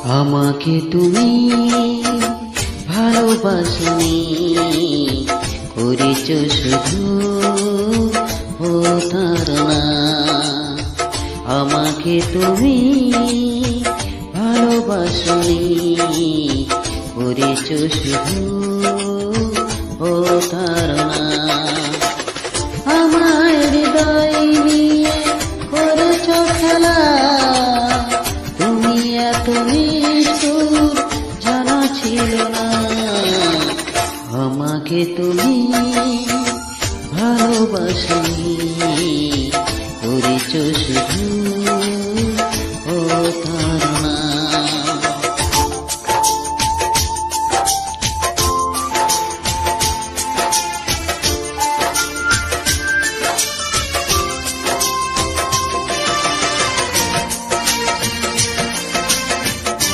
আমাকে তুমি ভালোবাসনি, করেছ শুধু প্রতারণা। আমাকে তুমি ভালোবাসনি, করেছ শুধু প্রতারণা। আমার হৃদয় নিয়ে করেছ খেলা, তুমি এত নিষ্ঠুর জানা ছিল না। আমাকে তুমি ভালোবাসনি, করেছ শুধু